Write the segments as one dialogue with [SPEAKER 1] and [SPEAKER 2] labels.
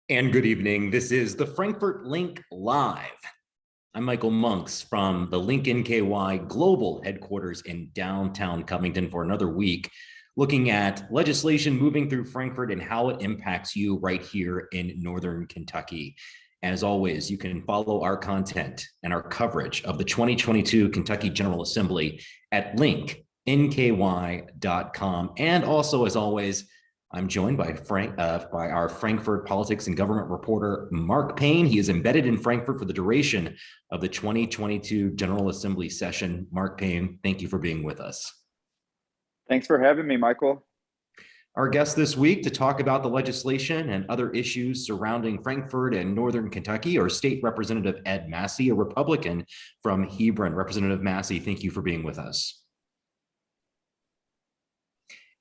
[SPEAKER 1] And good evening. This is the Frankfort Link Live. I'm Michael Monks from the Link NKY Global Headquarters in downtown Covington for another week, looking at legislation moving through Frankfort and how it impacts you right here in Northern Kentucky. As always, you can follow our content and our coverage of the 2022 Kentucky General Assembly at linknky.com. And also, as always, I'm joined by our Frankfort politics and government reporter, Mark Payne. He is embedded in Frankfort for the duration of the 2022 General Assembly session. Mark Payne, thank you for being with us.
[SPEAKER 2] Thanks for having me, Michael.
[SPEAKER 1] Our guest this week to talk about the legislation and other issues surrounding Frankfort and Northern Kentucky are State Representative Ed Massey, a Republican from Hebron. Representative Massey, thank you for being with us.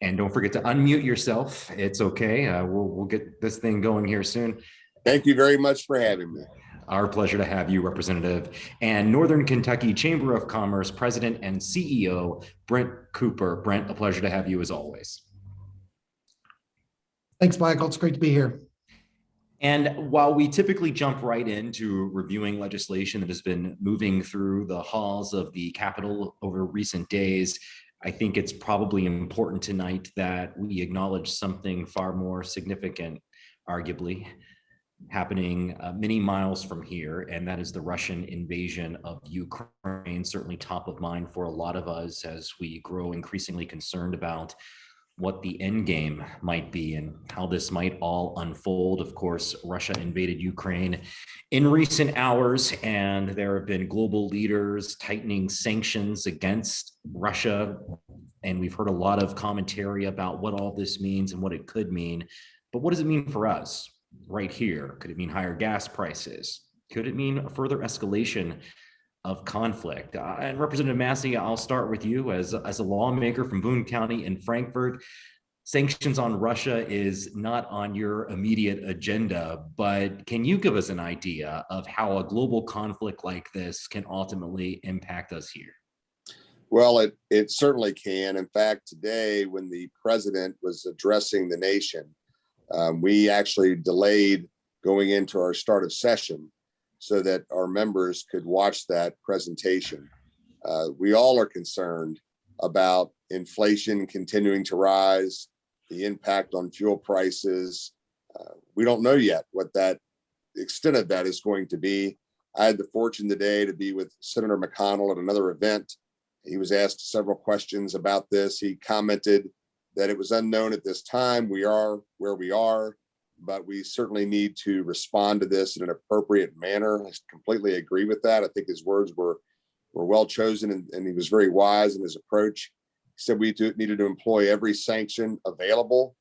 [SPEAKER 1] And don't forget to unmute yourself. It's okay. We'll get this thing going here soon.
[SPEAKER 3] Thank you very much for having me.
[SPEAKER 1] Our pleasure to have you, Representative. And Northern Kentucky Chamber of Commerce President and CEO, Brent Cooper. Brent, a pleasure to have you as always.
[SPEAKER 4] Thanks, Michael. It's great to be here.
[SPEAKER 1] And while we typically jump right into reviewing legislation that has been moving through the halls of the Capitol over recent days, I think it's probably important tonight that we acknowledge something far more significant, arguably, happening many miles from here, and that is the Russian invasion of Ukraine, certainly top of mind for a lot of us as we grow increasingly concerned about what the end game might be and how this might all unfold. Of course, Russia invaded Ukraine in recent hours, and there have been global leaders tightening sanctions against Russia. And we've heard a lot of commentary about what all this means and what it could mean. But what does it mean for us right here? Could it mean higher gas prices? Could it mean a further escalation of conflict? And Representative Massey, I'll start with you as a lawmaker from Boone County in Frankfort. Sanctions on Russia is not on your immediate agenda, but can you give us an idea of how a global conflict like this can ultimately impact us here?
[SPEAKER 3] Well, it certainly can. In fact, today, when the president was addressing the nation, we actually delayed going into our start of session so that our members could watch that presentation. We all are concerned about inflation continuing to rise, the impact on fuel prices. We don't know yet what that extent of that is going to be. I had the fortune today to be with Senator McConnell at another event. He was asked several questions about this. He commented that it was unknown at this time. We are where we are, but we certainly need to respond to this in an appropriate manner. I completely agree with that. I think his words were well chosen, and he was very wise in his approach. He said we needed to employ every sanction available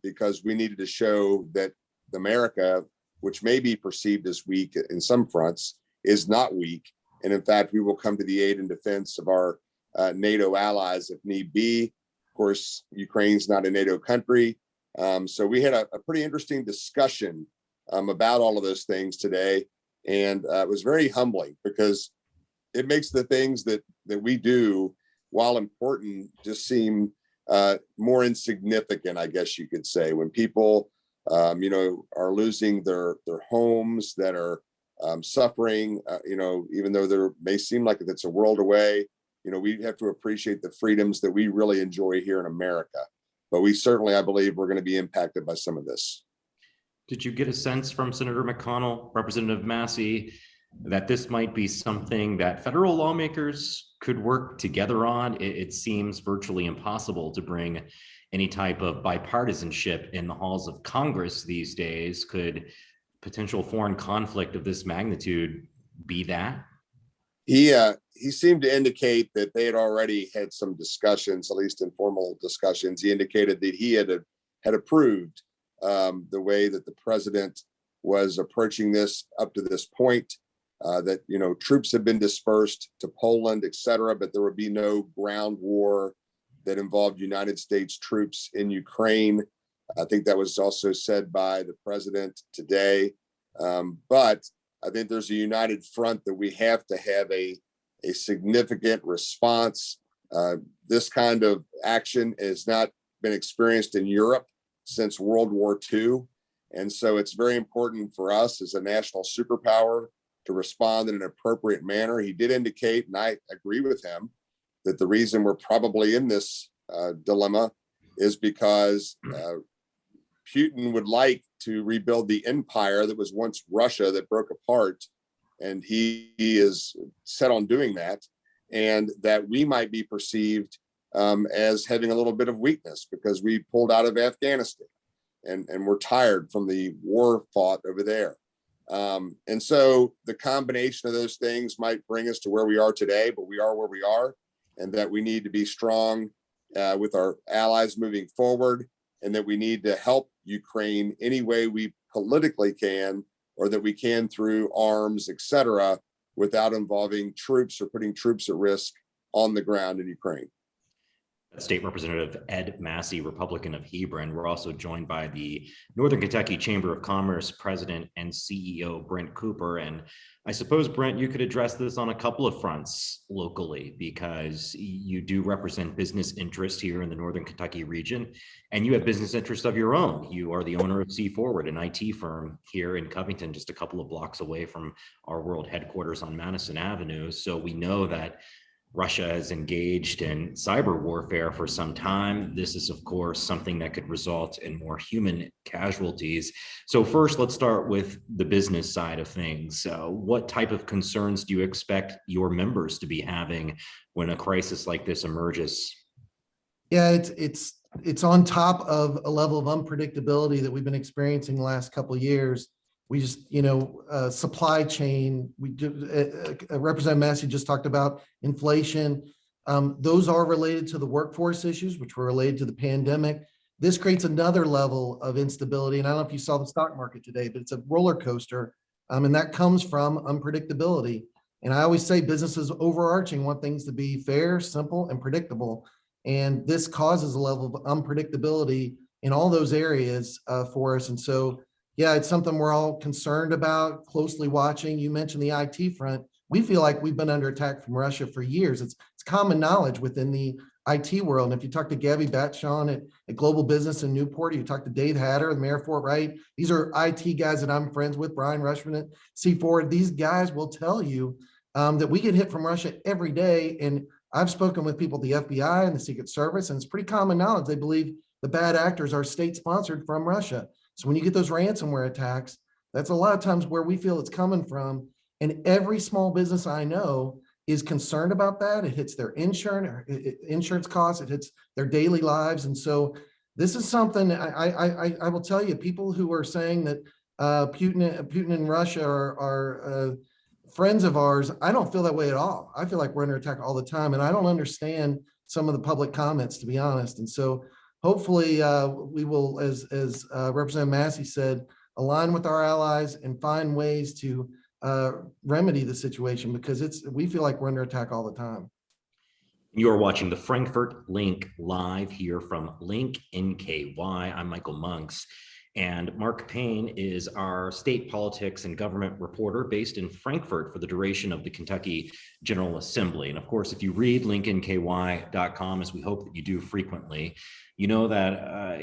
[SPEAKER 3] because we needed to show that America, which may be perceived as weak in some fronts, is not weak. And in fact, we will come to the aid and defense of our NATO allies if need be. Of course, Ukraine's not a NATO country. So we had a pretty interesting discussion about all of those things today. And it was very humbling because it makes the things that we do, while important, just seem more insignificant, I guess you could say. When people, are losing their homes, that are suffering, even though there may seem like it's a world away, we have to appreciate the freedoms that we really enjoy here in America. But we certainly, I believe, we're going to be impacted by some of this.
[SPEAKER 1] Did you get a sense from Senator McConnell, Representative Massey, that this might be something that federal lawmakers could work together on? It seems virtually impossible to bring any type of bipartisanship in the halls of Congress these days. Could potential foreign conflict of this magnitude be that?
[SPEAKER 3] He seemed to indicate that they had already had some discussions, at least informal discussions. He indicated that he had approved the way that the president was approaching this up to this point, that, troops have been dispersed to Poland, et cetera, but there would be no ground war that involved United States troops in Ukraine. I think that was also said by the president today. But I think there's a united front that we have to have a significant response. This kind of action has not been experienced in Europe since World War II. And so it's very important for us as a national superpower to respond in an appropriate manner. He did indicate, and I agree with him, that the reason we're probably in this dilemma is because Putin would like to rebuild the empire that was once Russia that broke apart. And he is set on doing that. And that we might be perceived as having a little bit of weakness because we pulled out of Afghanistan and we're tired from the war fought over there. And so the combination of those things might bring us to where we are today, but we are where we are, and that we need to be strong with our allies moving forward, and that we need to help Ukraine any way we politically can, or that we can through arms, etc., without involving troops or putting troops at risk on the ground in Ukraine.
[SPEAKER 1] State Representative Ed Massey, Republican of Hebron. We're also joined by the Northern Kentucky Chamber of Commerce President and CEO, Brent Cooper. And I suppose, Brent, you could address this on a couple of fronts locally, because you do represent business interest here in the Northern Kentucky region, and you have business interests of your own. You are the owner of C Forward, an IT firm here in Covington, just a couple of blocks away from our world headquarters on Madison Avenue. So we know that Russia has engaged in cyber warfare for some time. This is, of course, something that could result in more human casualties. So first, let's start with the business side of things. What type of concerns do you expect your members to be having when a crisis like this emerges?
[SPEAKER 4] Yeah, it's on top of a level of unpredictability that we've been experiencing the last couple of years. We just, supply chain, Representative Massey just talked about inflation. Those are related to the workforce issues, which were related to the pandemic. This creates another level of instability. And I don't know if you saw the stock market today, but it's a roller coaster. And that comes from unpredictability. And I always say businesses overarching want things to be fair, simple, and predictable. And this causes a level of unpredictability in all those areas for us. And so, yeah, it's something we're all concerned about, closely watching. You mentioned the IT front. We feel like we've been under attack from Russia for years. It's common knowledge within the IT world. And if you talk to Gabby Batshon at Global Business in Newport, you talk to Dave Hatter, the mayor of Fort Wright. These are IT guys that I'm friends with, Brian Rushman at C4. These guys will tell you that we get hit from Russia every day. And I've spoken with people at the FBI and the Secret Service, and it's pretty common knowledge. They believe the bad actors are state-sponsored from Russia. So when you get those ransomware attacks, that's a lot of times where we feel it's coming from. And every small business I know is concerned about that. It hits their insurance costs, it hits their daily lives. And so this is something I will tell you, people who are saying that Putin and Russia are friends of ours, I don't feel that way at all. I feel like we're under attack all the time. And I don't understand some of the public comments, to be honest. And so hopefully we will, as Representative Massey said, align with our allies and find ways to remedy the situation, because we feel like we're under attack all the time.
[SPEAKER 1] You are watching the Frankfort Link live here from Link NKY. I'm Michael Monks, and Mark Payne is our state politics and government reporter based in Frankfort for the duration of the Kentucky General Assembly. And of course, if you read linknky.com, as we hope that you do frequently, you know that,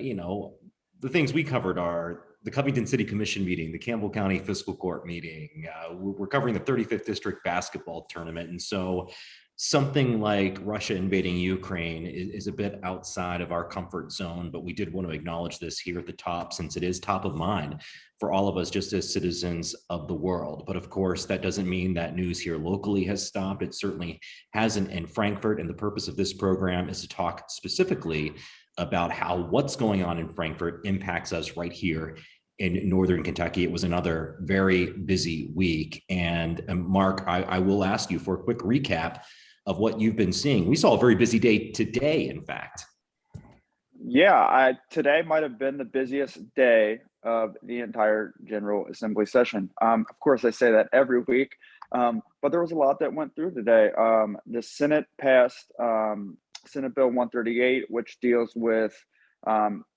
[SPEAKER 1] the things we covered are the Covington City Commission meeting, the Campbell County Fiscal Court meeting. We're covering the 35th District basketball tournament. And so something like Russia invading Ukraine is a bit outside of our comfort zone, but we did want to acknowledge this here at the top, since it is top of mind for all of us just as citizens of the world. But of course, that doesn't mean that news here locally has stopped. It certainly hasn't in Frankfort. And the purpose of this program is to talk specifically about how what's going on in Frankfort impacts us right here in Northern Kentucky. It was another very busy week. And Mark, I will ask you for a quick recap of what you've been seeing. We saw a very busy day today, in fact.
[SPEAKER 2] Yeah, today might have been the busiest day of the entire General Assembly session. Of course, I say that every week, but there was a lot that went through today. The Senate passed Senate Bill 138, which deals with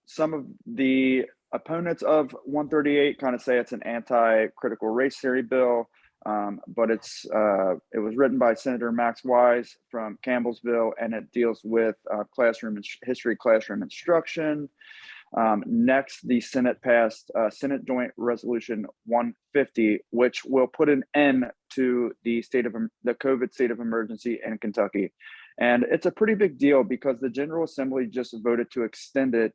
[SPEAKER 2] some of the opponents of 138 kind of say it's an anti-critical race theory bill, but it was written by Senator Max Wise from Campbellsville, and it deals with history classroom instruction. Next, the Senate passed Senate Joint Resolution 150, which will put an end to the COVID state of emergency in Kentucky. And it's a pretty big deal because the General Assembly just voted to extend it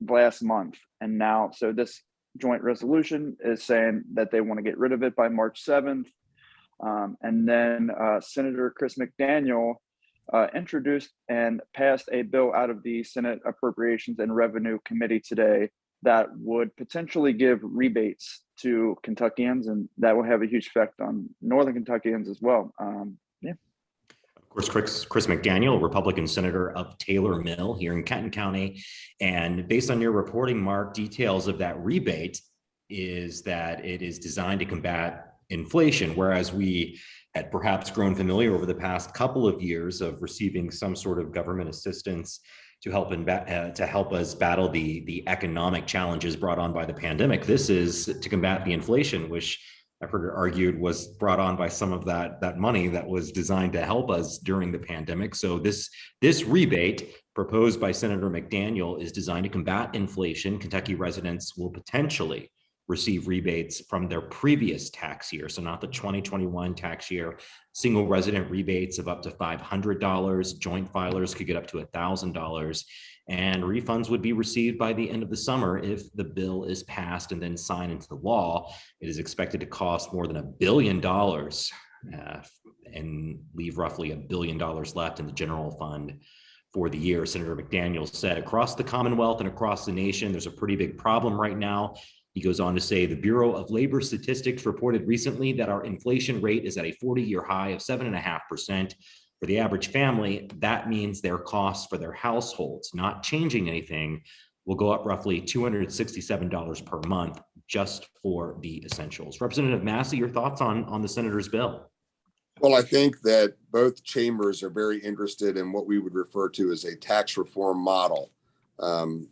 [SPEAKER 2] last month. And now, so this joint resolution is saying that they want to get rid of it by March 7th. And then Senator Chris McDaniel introduced and passed a bill out of the Senate Appropriations and Revenue Committee today that would potentially give rebates to Kentuckians, and that will have a huge effect on Northern Kentuckians as well.
[SPEAKER 1] Of course, Chris McDaniel, Republican senator of Taylor Mill here in Kenton County. And based on your reporting, Mark, details of that rebate is that it is designed to combat inflation, whereas we had perhaps grown familiar over the past couple of years of receiving some sort of government assistance to help us battle the economic challenges brought on by the pandemic. This is to combat the inflation, which I've heard it argued was brought on by some of that money that was designed to help us during the pandemic. So this rebate proposed by Senator McDaniel is designed to combat inflation. Kentucky residents will potentially receive rebates from their previous tax year, so not the 2021 tax year. Single resident rebates of up to $500. Joint filers could get up to $1,000. And refunds would be received by the end of the summer if the bill is passed and then signed into law. It is expected to cost more than $1 billion and leave roughly $1 billion left in the general fund for the year. Senator McDaniel said across the Commonwealth and across the nation, there's a pretty big problem right now. He goes on to say the Bureau of Labor Statistics reported recently that our inflation rate is at a 40-year high of 7.5%. For the average family, that means their costs for their households, not changing anything, will go up roughly $267 per month just for the essentials. Representative Massey, your thoughts on the senator's bill?
[SPEAKER 3] Well, I think that both chambers are very interested in what we would refer to as a tax reform model.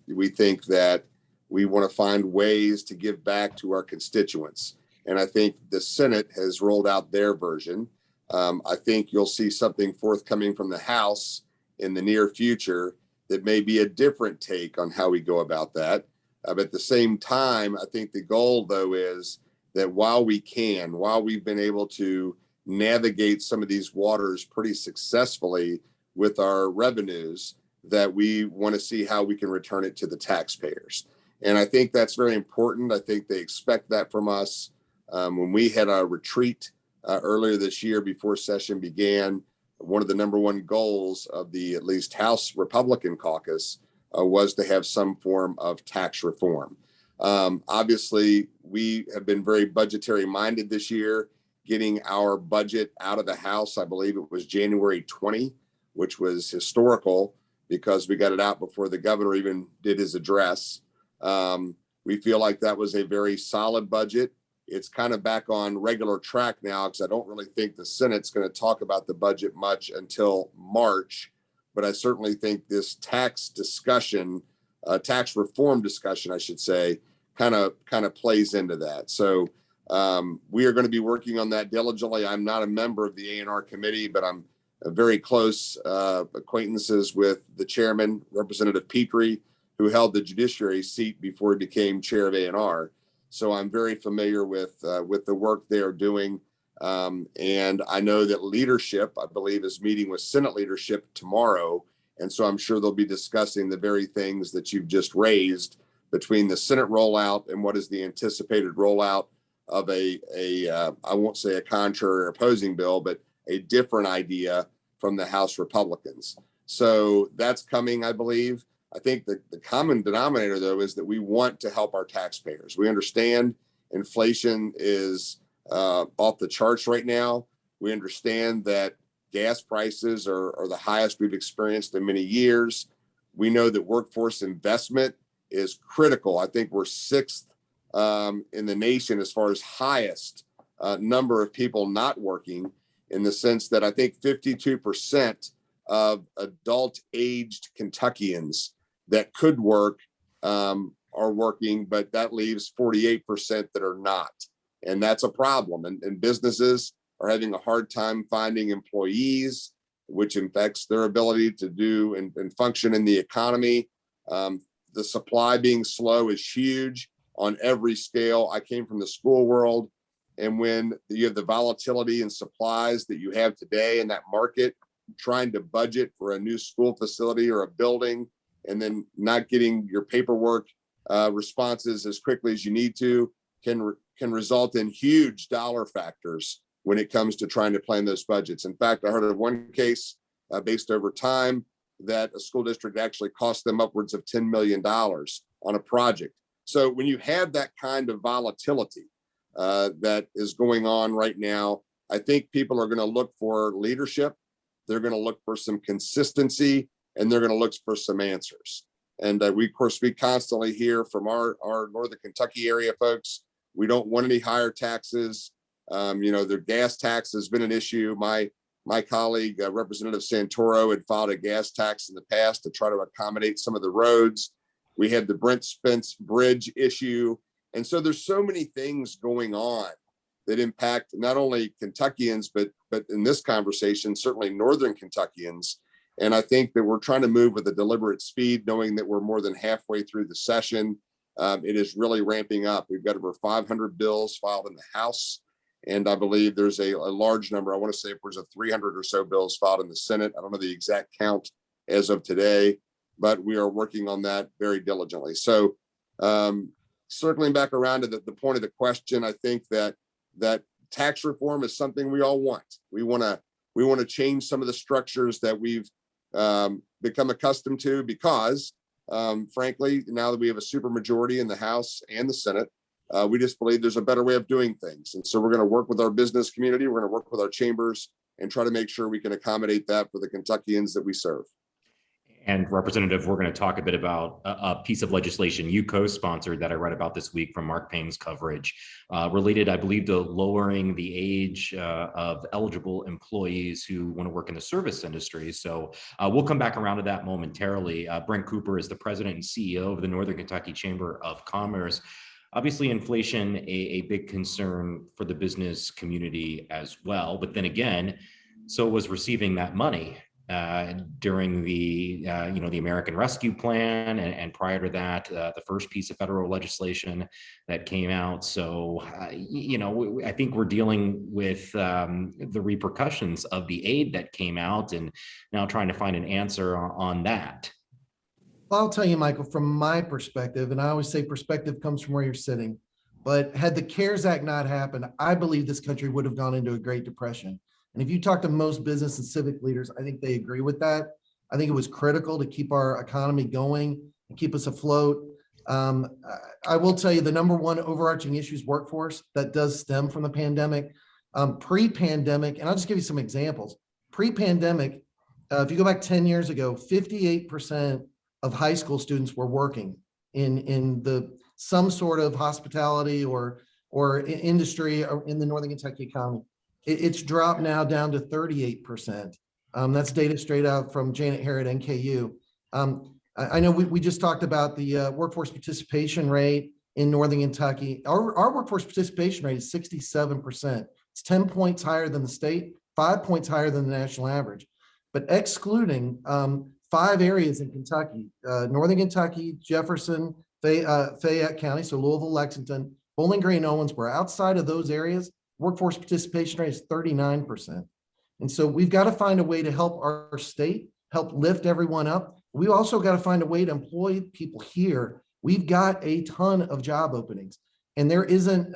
[SPEAKER 3] We think that we want to find ways to give back to our constituents. And I think the Senate has rolled out their version. I think you'll see something forthcoming from the House in the near future that may be a different take on how we go about that. But at the same time, I think the goal, though, is that while we've been able to navigate some of these waters pretty successfully with our revenues, that we want to see how we can return it to the taxpayers. And I think that's very important. I think they expect that from us. When we had a retreat earlier this year before session began, one of the number one goals of the at least House Republican caucus was to have some form of tax reform. Obviously, we have been very budgetary minded this year, getting our budget out of the House. I believe it was January 20, which was historical because we got it out before the governor even did his address. We feel like that was a very solid budget. It's kind of back on regular track now because I don't really think the Senate's going to talk about the budget much until March. But I certainly think this tax reform discussion, I should say, kind of plays into that. So we are going to be working on that diligently. I'm not a member of the A&R committee, but I'm very close acquaintances with the chairman, Representative Petrie, who held the judiciary seat before he became chair of A&R. So I'm very familiar with the work they are doing. And I know that leadership, I believe, is meeting with Senate leadership tomorrow. And so I'm sure they'll be discussing the very things that you've just raised between the Senate rollout and what is the anticipated rollout of I won't say a contrary or opposing bill, but a different idea from the House Republicans. So that's coming, I believe. I think the common denominator, though, is that we want to help our taxpayers. We understand inflation is off the charts right now. We understand that gas prices are the highest we've experienced in many years. We know that workforce investment is critical. I think we're sixth in the nation as far as highest number of people not working, in the sense that I think 52% of adult aged Kentuckians that could work are working, but that leaves 48% that are not. And that's a problem. And businesses are having a hard time finding employees, which affects their ability to do and function in the economy. the supply being slow is huge on every scale. I came from the school world, and when you have the volatility in supplies that you have today in that market, trying to budget for a new school facility or a building, and then not getting your paperwork responses as quickly as you need to can result in huge dollar factors when it comes to trying to plan those budgets. In fact, I heard of one case based over time that a school district actually cost them upwards of $10 million on a project. So when you have that kind of volatility that is going on right now, I think people are going to look for leadership. They're going to look for some consistency, and they're going to look for some answers. And we, of course, we constantly hear from our Northern Kentucky area folks, we don't want any higher taxes. Their gas tax has been an issue. My colleague, Representative Santoro, had filed a gas tax in the past to try to accommodate some of the roads. We had the Brent Spence Bridge issue. And so there's so many things going on that impact not only Kentuckians, but in this conversation, certainly Northern Kentuckians. And I think that we're trying to move with a deliberate speed, knowing that we're more than halfway through the session. It is really ramping up. We've got over 500 bills filed in the House. And I believe there's a large number, I want to say upwards of 300 or so bills filed in the Senate. I don't know the exact count as of today, but we are working on that very diligently. So circling back around to the point of the question, I think that tax reform is something we all want. We want to change some of the structures that we've become accustomed to because, frankly, now that we have a supermajority in the House and the Senate, we just believe there's a better way of doing things. And so we're going to work with our business community. We're going to work with our chambers and try to make sure we can accommodate that for the Kentuckians that we serve.
[SPEAKER 1] And Representative, we're going to talk a bit about a piece of legislation you co-sponsored that I read about this week from Mark Payne's coverage, related, I believe, to lowering the age of eligible employees who want to work in the service industry. So we'll come back around to that momentarily. Brent Cooper is the president and CEO of the Northern Kentucky Chamber of Commerce. Obviously, inflation, a big concern for the business community as well. But then again, so was receiving that money during the American Rescue Plan, and prior to that, the first piece of federal legislation that came out. So, I think we're dealing with the repercussions of the aid that came out, and now trying to find an answer on that.
[SPEAKER 4] Well, I'll tell you, Michael, from my perspective, and I always say perspective comes from where you're sitting, but had the CARES Act not happened, I believe this country would have gone into a Great Depression. And if you talk to most business and civic leaders, I think they agree with that. I think it was critical to keep our economy going and keep us afloat. I will tell you the number one overarching issue is workforce. That does stem from the pandemic. Pre-pandemic, and I'll just give you some examples. Pre-pandemic, if you go back 10 years ago, 58% of high school students were working in some sort of hospitality or industry in the Northern Kentucky economy. It's dropped now down to 38%. That's data straight out from Janet Herr at NKU. I know we just talked about the workforce participation rate in Northern Kentucky. Our workforce participation rate is 67%. It's 10 points higher than the state, 5 points higher than the national average. But excluding 5 areas in Kentucky, Northern Kentucky, Jefferson, Fayette County, so Louisville, Lexington, Bowling Green, Owensboro, outside of those areas, workforce participation rate is 39%. And so we've got to find a way to help our state, help lift everyone up. We also got to find a way to employ people here. We've got a ton of job openings, and there isn't,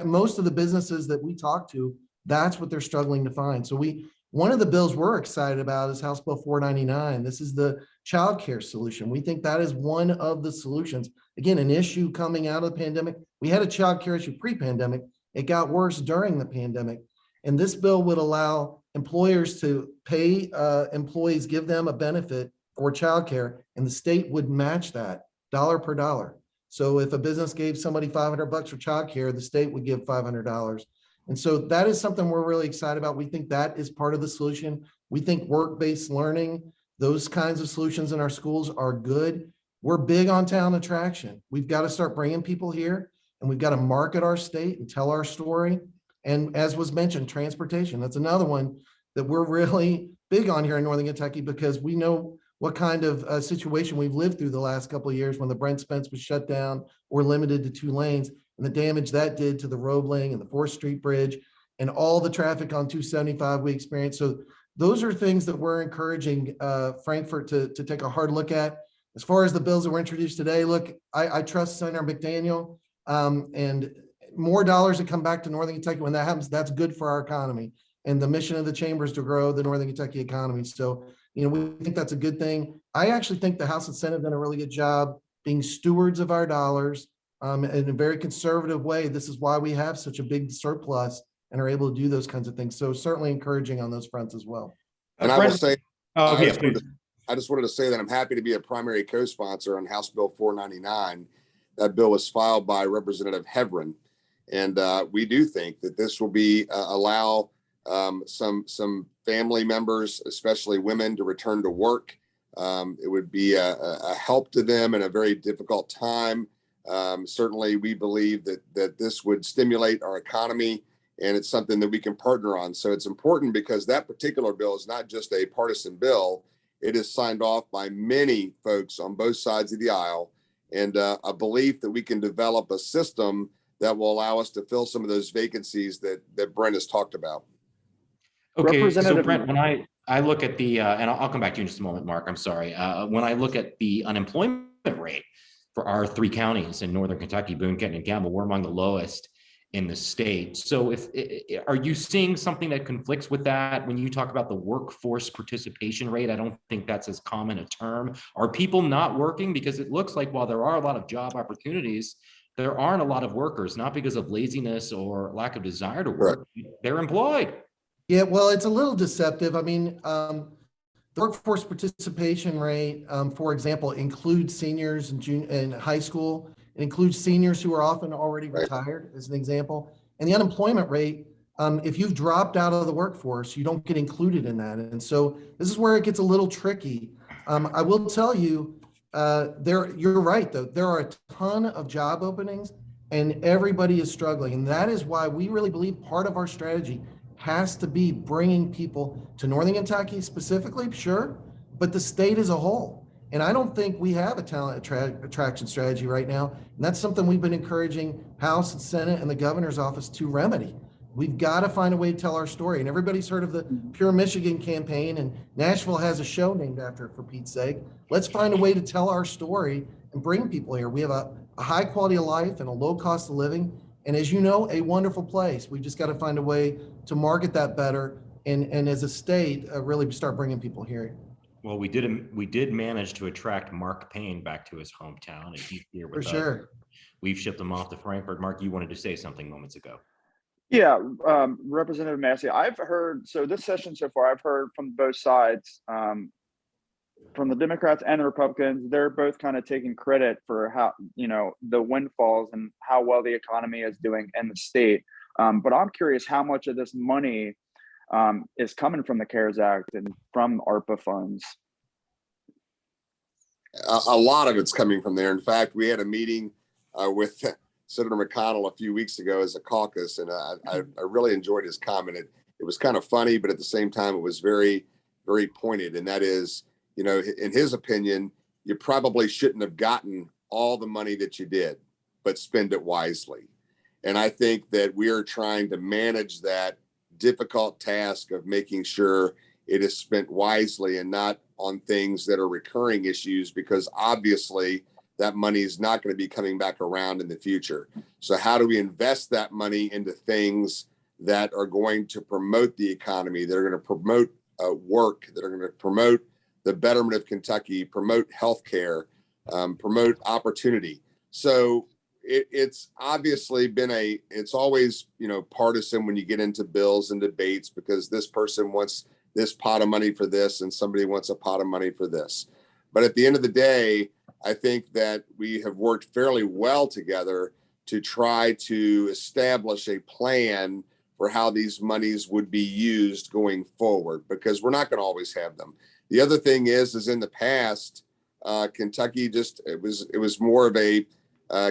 [SPEAKER 4] most of the businesses that we talk to, that's what they're struggling to find. So one of the bills we're excited about is House Bill 499. This is the child care solution. We think that is one of the solutions. Again, an issue coming out of the pandemic. We had a child care issue pre-pandemic. It got worse during the pandemic. And this bill would allow employers to pay employees, give them a benefit for childcare, and the state would match that dollar per dollar. So if a business gave somebody $500 for childcare, the state would give $500. And so that is something we're really excited about. We think that is part of the solution. We think work-based learning, those kinds of solutions in our schools are good. We're big on talent attraction. We've got to start bringing people here, and we've got to market our state and tell our story. And as was mentioned, transportation, that's another one that we're really big on here in Northern Kentucky, because we know what kind of situation we've lived through the last couple of years when the Brent Spence was shut down or limited to 2 lanes, and the damage that did to the Roebling and the 4th Street Bridge and all the traffic on 275 we experienced. So those are things that we're encouraging Frankfort to take a hard look at. As far as the bills that were introduced today, look, I trust Senator McDaniel, and more dollars that come back to Northern Kentucky. When that happens, that's good for our economy. And the mission of the chamber is to grow the Northern Kentucky economy. So, we think that's a good thing. I actually think the House and Senate have done a really good job being stewards of our dollars in a very conservative way. This is why we have such a big surplus and are able to do those kinds of things. So certainly encouraging on those fronts as well.
[SPEAKER 3] And I will say,
[SPEAKER 1] oh,
[SPEAKER 3] I
[SPEAKER 1] yeah,
[SPEAKER 3] just wanted to say that I'm happy to be a primary co-sponsor on House Bill 499. That bill was filed by Representative Heverin. And we do think that this will be allow some family members, especially women, to return to work. It would be a help to them in a very difficult time. Certainly, we believe that this would stimulate our economy, and it's something that we can partner on. So it's important because that particular bill is not just a partisan bill. It is signed off by many folks on both sides of the aisle, and a belief that we can develop a system that will allow us to fill some of those vacancies that Brent has talked about.
[SPEAKER 1] Okay, so Brent, when I look at the, and I'll come back to you in just a moment, Mark, I'm sorry. When I look at the unemployment rate for our 3 counties in Northern Kentucky, Boone, Kenton, and Campbell, we're among the lowest in the state. So are you seeing something that conflicts with that when you talk about the workforce participation rate? I don't think that's as common a term. Are people not working? Because it looks like while there are a lot of job opportunities, there aren't a lot of workers, not because of laziness or lack of desire to work. Right. They're employed.
[SPEAKER 4] Yeah, well, it's a little deceptive. I mean, the workforce participation rate, for example, includes seniors in high school. It includes seniors who are often already retired, as an example. And the unemployment rate, if you've dropped out of the workforce, you don't get included in that. And so this is where it gets a little tricky. I will tell you, you're right, though. There are a ton of job openings and everybody is struggling. And that is why we really believe part of our strategy has to be bringing people to Northern Kentucky specifically, sure, but the state as a whole. And I don't think we have a talent attraction strategy right now. And that's something we've been encouraging House and Senate and the governor's office to remedy. We've got to find a way to tell our story. And everybody's heard of the Pure Michigan campaign, and Nashville has a show named after it, for Pete's sake. Let's find a way to tell our story and bring people here. We have a high quality of life and a low cost of living. And as you know, a wonderful place. We just got to find a way to market that better, and as a state, really start bringing people here.
[SPEAKER 1] Well, we did manage to attract Mark Payne back to his hometown, and he's here with us. For sure. We've shipped him off to Frankfort. Mark, you wanted to say something moments ago.
[SPEAKER 2] Yeah, Representative Massey, I've heard, so this session so far, I've heard from both sides, from the Democrats and the Republicans. They're both kind of taking credit for how, the windfalls and how well the economy is doing in the state. But I'm curious how much of this money is coming from the CARES Act and from ARPA funds.
[SPEAKER 3] A lot of it's coming from there. In fact, we had a meeting with Senator McConnell a few weeks ago as a caucus, and I really enjoyed his comment. It was kind of funny, but at the same time, it was very, very pointed. And that is, in his opinion, you probably shouldn't have gotten all the money that you did, but spend it wisely. And I think that we are trying to manage that difficult task of making sure it is spent wisely and not on things that are recurring issues, because obviously that money is not going to be coming back around in the future. So how do we invest that money into things that are going to promote the economy, that are going to promote work, that are going to promote the betterment of Kentucky, promote healthcare, promote opportunity? So it's obviously been it's always, partisan when you get into bills and debates, because this person wants this pot of money for this and somebody wants a pot of money for this. But at the end of the day, I think that we have worked fairly well together to try to establish a plan for how these monies would be used going forward, because we're not going to always have them. The other thing is in the past, Kentucky it was more of a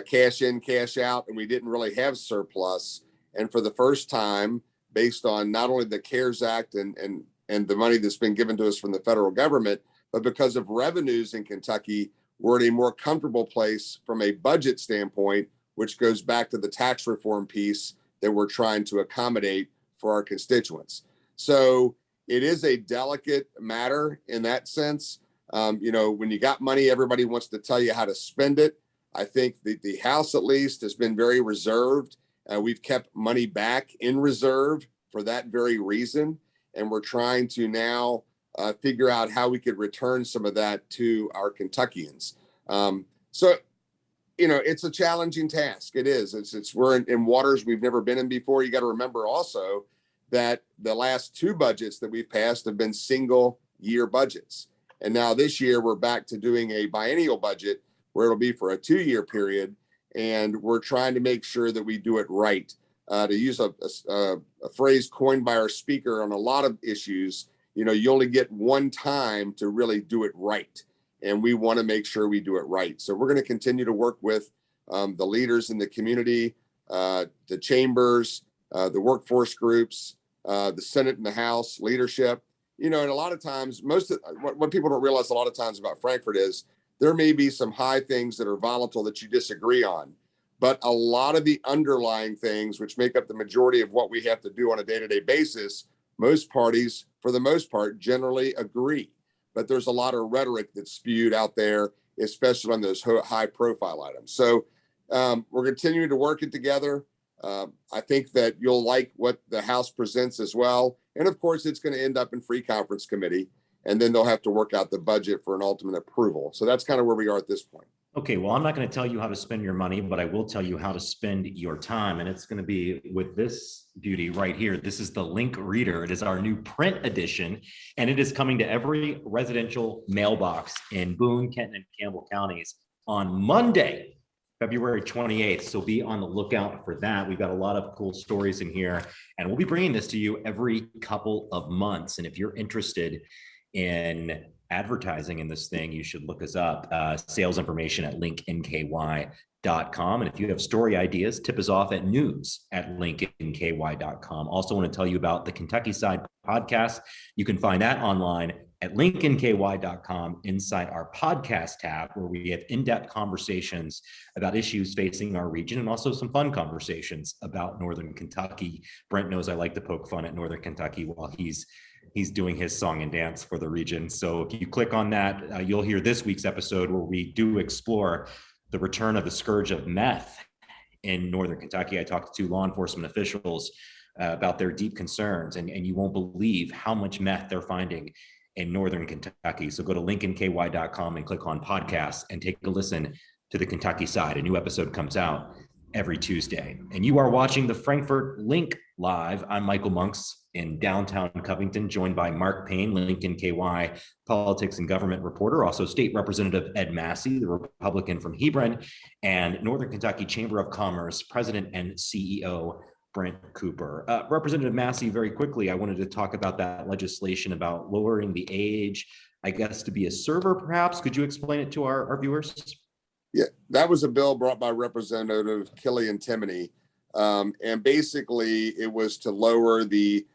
[SPEAKER 3] cash in, cash out, and we didn't really have surplus. And for the first time, based on not only the CARES Act and the money that's been given to us from the federal government, but because of revenues in Kentucky, we're in a more comfortable place from a budget standpoint, which goes back to the tax reform piece that we're trying to accommodate for our constituents. So it is a delicate matter in that sense. When you got money, everybody wants to tell you how to spend it. I think the House, at least, has been very reserved. We've kept money back in reserve for that very reason. And we're trying to now figure out how we could return some of that to our Kentuckians. It's a challenging task. It is. We're in waters we've never been in before. You got to remember also that the last two budgets that we've passed have been single year budgets. And now this year we're back to doing a biennial budget where it'll be for a 2-year period. And we're trying to make sure that we do it right. To use a phrase coined by our speaker on a lot of issues, you only get one time to really do it right. And we want to make sure we do it right. So we're going to continue to work with the leaders in the community, the chambers, the workforce groups, the Senate and the House leadership. And a lot of times, what people don't realize a lot of times about Frankfort is there may be some high things that are volatile that you disagree on. But a lot of the underlying things, which make up the majority of what we have to do on a day-to-day basis, most parties, for the most part, generally agree. But there's a lot of rhetoric that's spewed out there, especially on those high-profile items. So we're continuing to work it together. I think that you'll like what the House presents as well. And of course, it's going to end up in free conference committee, and then they'll have to work out the budget for an ultimate approval. So that's kind of where we are at this point.
[SPEAKER 1] Okay, well, I'm not going to tell you how to spend your money, but I will tell you how to spend your time. And it's going to be with this beauty right here. This is the Link Reader. It is our new print edition, and it is coming to every residential mailbox in Boone, Kenton, and Campbell counties on Monday, February 28th. So be on the lookout for that. We've got a lot of cool stories in here, and we'll be bringing this to you every couple of months. And if you're interested in advertising in this thing, you should look us up. Sales information at linknky.com. And if you have story ideas, tip us off at news@linknky.com. Also want to tell you about the Kentucky Side podcast. You can find that online at linknky.com inside our podcast tab, where we have in-depth conversations about issues facing our region and also some fun conversations about Northern Kentucky. Brent knows I like to poke fun at Northern Kentucky while he's doing his song and dance for the region. So if you click on that, you'll hear this week's episode where we do explore the return of the scourge of meth in Northern Kentucky. I talked to law enforcement officials about their deep concerns, and you won't believe how much meth they're finding in Northern Kentucky. So go to linknky.com and click on podcasts and take a listen to the Kentucky Side. A new episode comes out every Tuesday. And you are watching the Frankfort Link Live. I'm Michael Monks in downtown Covington, joined by Mark Payne, Lincoln KY politics and government reporter, also State Representative Ed Massey, the Republican from Hebron, and Northern Kentucky Chamber of Commerce President and CEO Brent Cooper. Representative Massey, very quickly, I wanted to talk about that legislation about lowering the age, I guess, to be a server, perhaps. Could you explain it to our viewers?
[SPEAKER 3] Yeah, that was a bill brought by Representative Killian Timoney. And basically it was to lower the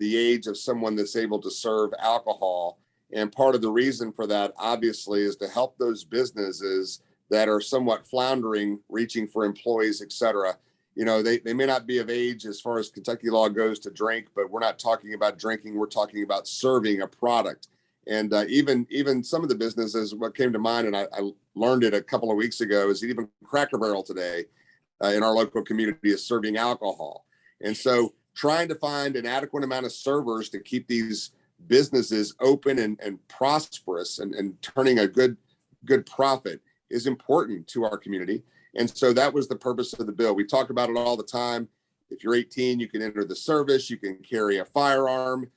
[SPEAKER 3] age of someone that's able to serve alcohol. And part of the reason for that, obviously, is to help those businesses that are somewhat floundering, reaching for employees, et cetera. They may not be of age as far as Kentucky law goes to drink, but we're not talking about drinking. We're talking about serving a product. And even some of the businesses, what came to mind, and I learned it a couple of weeks ago, is even Cracker Barrel today in our local community is serving alcohol. And so trying to find an adequate amount of servers to keep these businesses open and prosperous and turning a good profit is important to our community. And so that was the purpose of the bill. We talk about it all the time. If you're 18, you can enter the service, you can carry a firearm,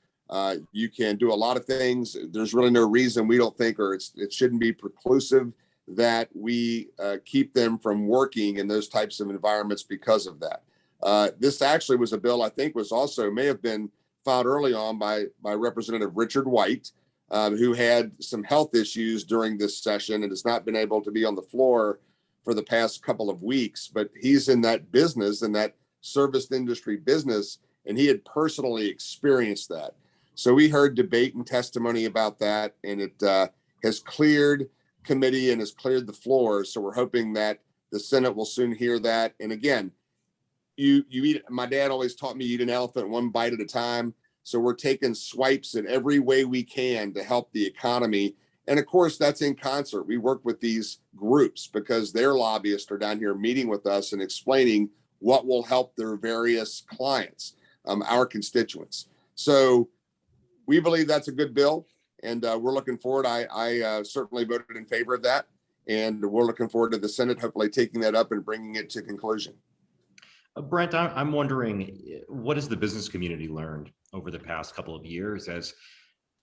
[SPEAKER 3] you can do a lot of things. There's really no reason we don't think, or it shouldn't be preclusive that we keep them from working in those types of environments because of that. This actually was a bill I think may have been filed early on by Representative Richard White, who had some health issues during this session and has not been able to be on the floor for the past couple of weeks, but he's in that business, in that service industry business, and he had personally experienced that. So we heard debate and testimony about that, and it has cleared committee and has cleared the floor. So we're hoping that the Senate will soon hear that. And again, you eat, my dad always taught me, eat an elephant one bite at a time. So we're taking swipes in every way we can to help the economy. And of course, that's in concert. We work with these groups because their lobbyists are down here meeting with us and explaining what will help their various clients, our constituents. So we believe that's a good bill, and we're looking forward. I certainly voted in favor of that, and we're looking forward to the Senate hopefully taking that up and bringing it to conclusion.
[SPEAKER 1] Brent, I'm wondering, what has the business community learned over the past couple of years as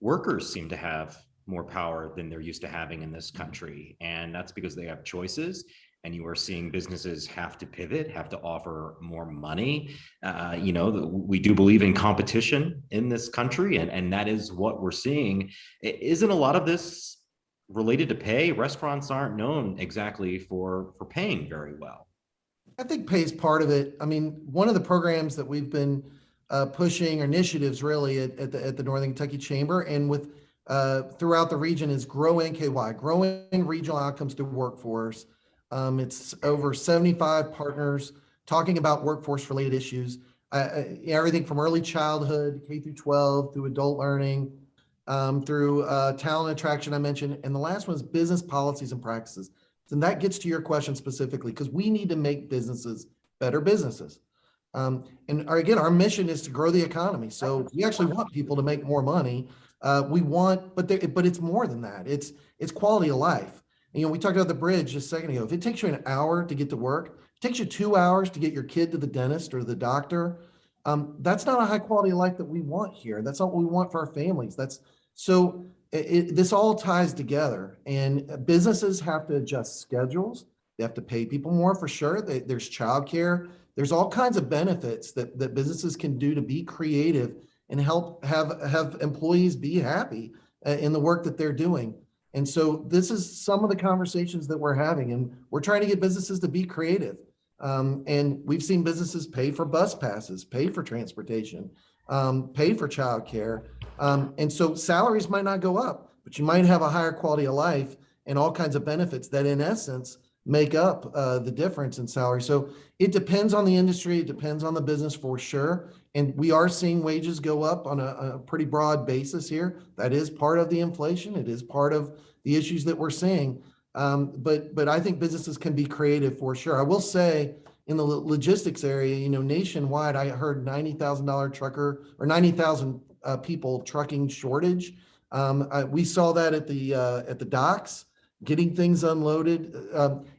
[SPEAKER 1] workers seem to have more power than they're used to having in this country? And that's because they have choices, and you are seeing businesses have to pivot, have to offer more money. We do believe in competition in this country, and that is what we're seeing. Isn't a lot of this related to pay? Restaurants aren't known exactly for paying very well.
[SPEAKER 4] I think pay is part of it. I mean, one of the programs that we've been pushing, or initiatives really at the Northern Kentucky Chamber and with throughout the region, is Grow NKY, growing regional outcomes to workforce. It's over 75 partners talking about workforce related issues, everything from early childhood, K through 12, through adult learning, through talent attraction I mentioned. And the last one is business policies and practices. And that gets to your question specifically, because we need to make businesses better businesses. And again, our mission is to grow the economy. So we actually want people to make more money. We want, but it's more than that. It's quality of life. And, we talked about the bridge just a second ago. If it takes you an hour to get to work, it takes you 2 hours to get your kid to the dentist or the doctor. That's not a high quality of life that we want here. That's not what we want for our families. This all ties together, and businesses have to adjust schedules. They have to pay people more for sure. There's childcare. There's all kinds of benefits that businesses can do to be creative and help have employees be happy in the work that they're doing. And so this is some of the conversations that we're having, and we're trying to get businesses to be creative. And we've seen businesses pay for bus passes, pay for transportation, pay for childcare. And so salaries might not go up, but you might have a higher quality of life and all kinds of benefits that in essence make up the difference in salary. So it depends on the industry. It depends on the business for sure. And we are seeing wages go up on a pretty broad basis here. That is part of the inflation. It is part of the issues that we're seeing. But I think businesses can be creative for sure. I will say, in the logistics area, nationwide, I heard $90,000 trucker or 90,000 people trucking shortage. We saw that at the docks, getting things unloaded.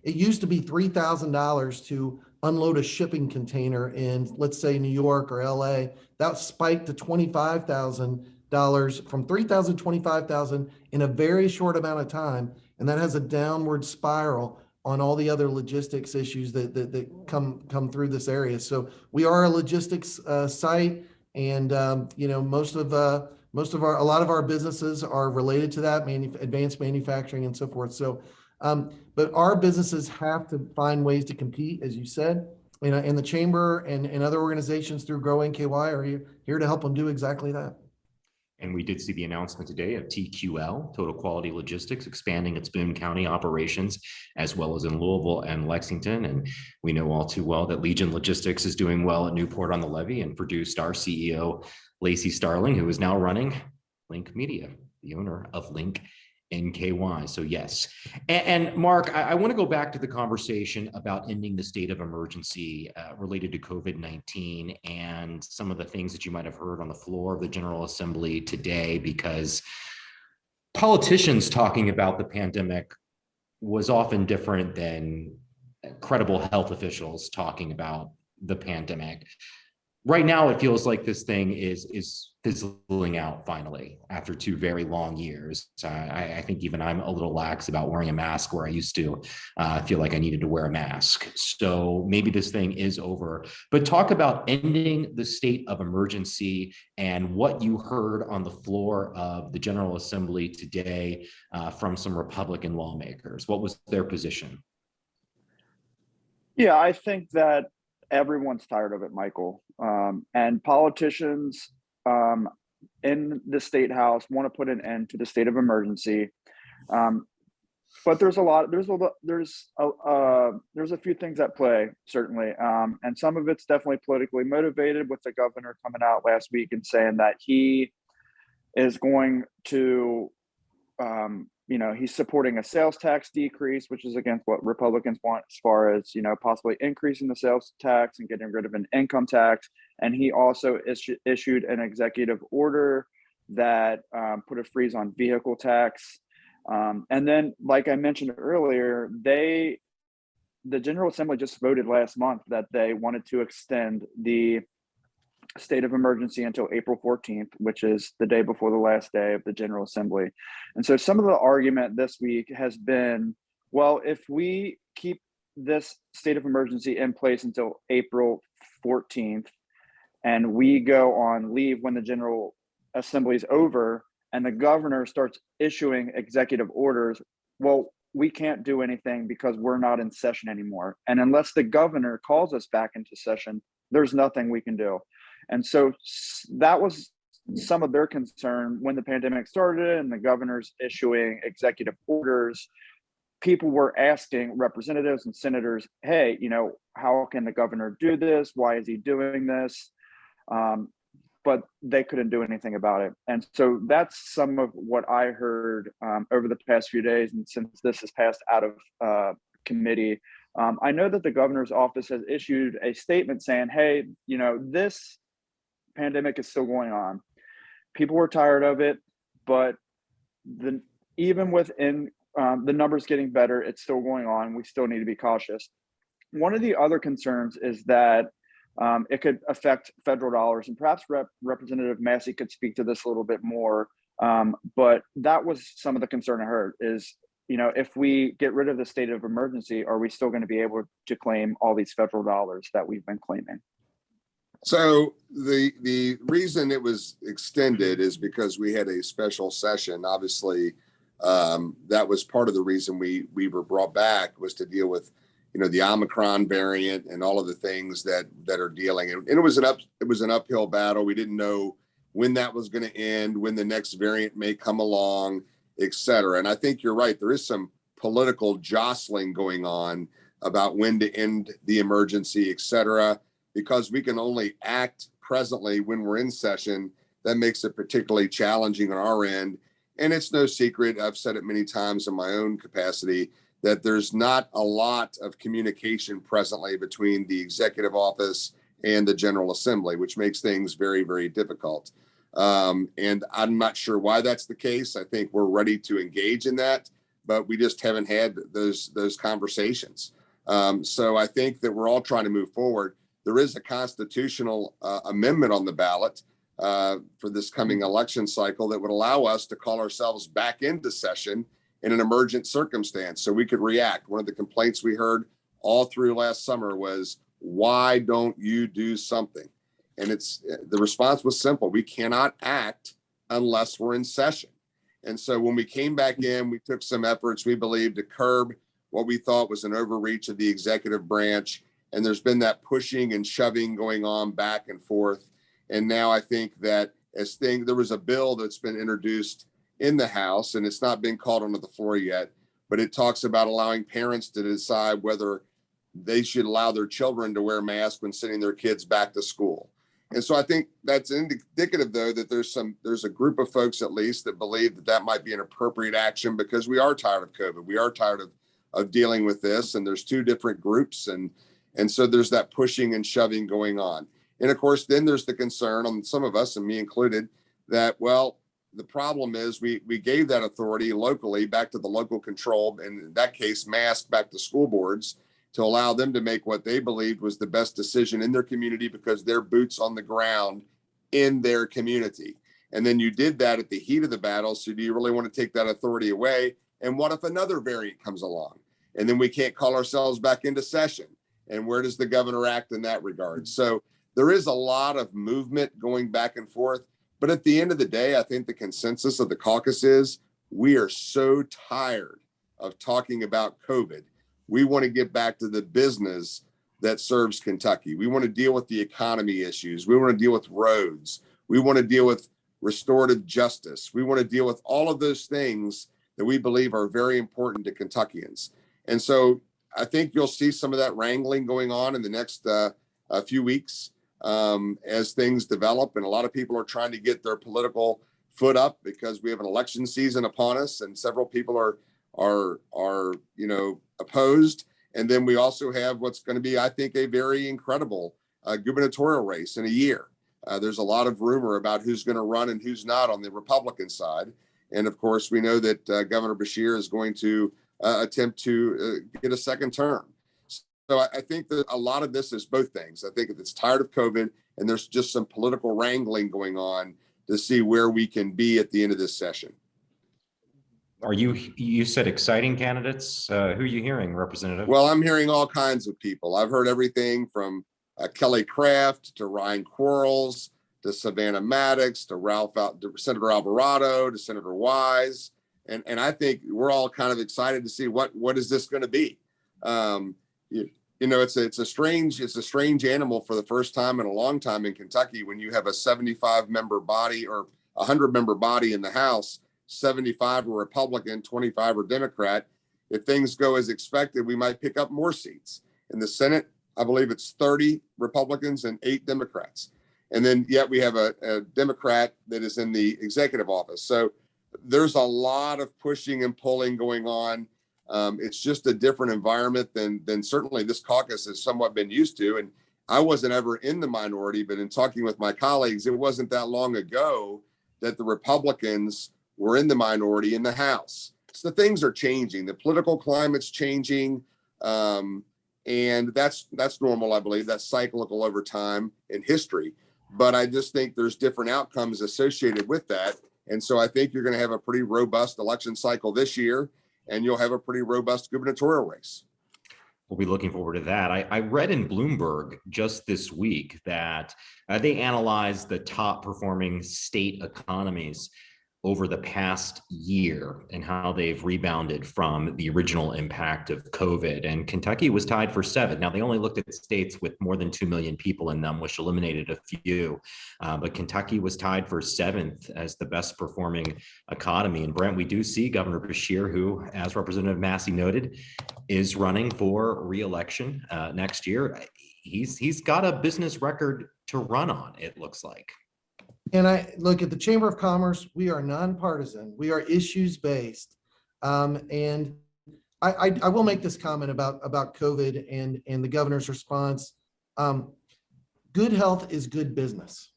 [SPEAKER 4] It used to be $3,000 to unload a shipping container in, let's say, New York or LA. That spiked to $25,000, from $3,000 to $25,000 in a very short amount of time. And that has a downward spiral on all the other logistics issues that come through this area. So we are a logistics site, and a lot of our businesses are related to that, advanced manufacturing and so forth. So, but our businesses have to find ways to compete, as you said, and the chamber and other organizations through Grow NKY are here to help them do exactly that.
[SPEAKER 1] And we did see the announcement today of TQL, Total Quality Logistics, expanding its Boone County operations, as well as in Louisville and Lexington. And we know all too well that Legion Logistics is doing well at Newport on the Levee, and produced our CEO, Lacey Starling, who is now running Link Media, the owner of Link NKY. So yes. And Mark, I want to go back to the conversation about ending the state of emergency related to COVID-19 and some of the things that you might have heard on the floor of the General Assembly today, because politicians talking about the pandemic was often different than credible health officials talking about the pandemic. Right now, it feels like this thing is fizzling out finally after 2 very long years. I think even I'm a little lax about wearing a mask where I used to feel like I needed to wear a mask. So maybe this thing is over. But talk about ending the state of emergency and what you heard on the floor of the General Assembly today from some Republican lawmakers. What was their position?
[SPEAKER 2] Yeah, I think that everyone's tired of it, Michael. And politicians, in the state house want to put an end to the state of emergency. But there's a few things at play, certainly. And some of it's definitely politically motivated, with the governor coming out last week and saying that he is going to, he's supporting a sales tax decrease, which is against what Republicans want, as far as, possibly increasing the sales tax and getting rid of an income tax. And he also issued an executive order that put a freeze on vehicle tax. And then, like I mentioned earlier, the General Assembly just voted last month that they wanted to extend the state of emergency until April 14th, which is the day before the last day of the General Assembly. And so some of the argument this week has been, well, if we keep this state of emergency in place until April 14th, and we go on leave when the General Assembly is over, and the governor starts issuing executive orders, well, we can't do anything because we're not in session anymore. And unless the governor calls us back into session, there's nothing we can do. And so that was some of their concern when the pandemic started and the governor's issuing executive orders. People were asking representatives and senators, hey, how can the governor do this? Why is he doing this? But they couldn't do anything about it. And so that's some of what I heard over the past few days. And since this has passed out of committee, I know that the governor's office has issued a statement saying, hey, this pandemic is still going on. People were tired of it, but even within the numbers getting better, it's still going on. We still need to be cautious. One of the other concerns is that it could affect federal dollars, and perhaps Representative Massey could speak to this a little bit more. But that was some of the concern I heard is, if we get rid of the state of emergency, are we still going to be able to claim all these federal dollars that we've been claiming?
[SPEAKER 3] So the reason it was extended is because we had a special session. Obviously, that was part of the reason we were brought back, was to deal with the Omicron variant and all of the things that are dealing. And it was an uphill battle. We didn't know when that was going to end, when the next variant may come along, et cetera. And I think you're right. There is some political jostling going on about when to end the emergency, et cetera, because we can only act presently when we're in session. That makes it particularly challenging on our end. And it's no secret, I've said it many times in my own capacity, that there's not a lot of communication presently between the executive office and the General Assembly, which makes things very, very difficult. And I'm not sure why that's the case. I think we're ready to engage in that, but we just haven't had those conversations. So I think that we're all trying to move forward. There is a constitutional amendment on the ballot for this coming election cycle that would allow us to call ourselves back into session in an emergent circumstance, so we could react. One of the complaints we heard all through last summer was, why don't you do something? And the response was simple: we cannot act unless we're in session. And so when we came back in, we took some efforts, we believe, to curb what we thought was an overreach of the executive branch. And there's been that pushing and shoving going on back and forth. And now I think that there was a bill that's been introduced in the House, and it's not been called onto the floor yet, but it talks about allowing parents to decide whether they should allow their children to wear masks when sending their kids back to school. And so I think that's indicative, though, that there's a group of folks, at least, that believe that might be an appropriate action, because we are tired of COVID. We are tired of dealing with this, and there's two different groups, and so there's that pushing and shoving going on. And of course, then there's the concern on some of us, and me included, that, well, the problem is we gave that authority locally back to the local control, and in that case, mask back to school boards, to allow them to make what they believed was the best decision in their community, because they're boots on the ground in their community. And then you did that at the heat of the battle. So do you really want to take that authority away? And what if another variant comes along? And then we can't call ourselves back into session. And where does the governor act in that regard? So there is a lot of movement going back and forth. But at the end of the day, I think the consensus of the caucus is, we are so tired of talking about COVID. We want to get back to the business that serves Kentucky. We want to deal with the economy issues. We want to deal with roads. We want to deal with restorative justice. We want to deal with all of those things that we believe are very important to Kentuckians. And so I think you'll see some of that wrangling going on in the next few weeks as things develop. And a lot of people are trying to get their political foot up because we have an election season upon us, and several people are opposed. And then we also have what's going to be, I think, a very incredible gubernatorial race in a year. There's a lot of rumor about who's going to run and who's not on the Republican side. And of course, we know that Governor Beshear is going to attempt to get a second term. So I think that a lot of this is both things. I think it's tired of COVID, and there's just some political wrangling going on to see where we can be at the end of this session.
[SPEAKER 1] You said exciting candidates. Who are you hearing, Representative?
[SPEAKER 3] Well, I'm hearing all kinds of people. I've heard everything from Kelly Craft to Ryan Quarles to Savannah Maddox to Senator Alvarado to Senator Wise. And I think we're all kind of excited to see what is this going to be. It's a strange animal for the first time in a long time in Kentucky when you have a 75 member body or 100 member body in the House, 75 are Republican, 25 are Democrat. If things go as expected, we might pick up more seats. In the Senate, I believe it's 30 Republicans and 8 Democrats. And then yet we have a Democrat that is in the executive office. So there's a lot of pushing and pulling going on. It's just a different environment than certainly this caucus has somewhat been used to. And I wasn't ever in the minority, but in talking with my colleagues, it wasn't that long ago that the Republicans were in the minority in the House. So things are changing. The political climate's changing. And that's normal, I believe. That's cyclical over time in history. But I just think there's different outcomes associated with that. And so I think you're going to have a pretty robust election cycle this year, and you'll have a pretty robust gubernatorial race.
[SPEAKER 1] We'll be looking forward to that. I read in Bloomberg just this week that they analyzed the top performing state economies over the past year and how they've rebounded from the original impact of COVID. And Kentucky was tied for 7th. Now, they only looked at states with more than 2 million people in them, which eliminated a few. But Kentucky was tied for 7th as the best performing economy. And Brent, we do see Governor Beshear, who, as Representative Massey noted, is running for re-election next year. He's got a business record to run on, it looks like.
[SPEAKER 4] And I look at the Chamber of Commerce, we are nonpartisan, we are issues based. And I will make this comment about COVID and the governor's response. Good health is good business.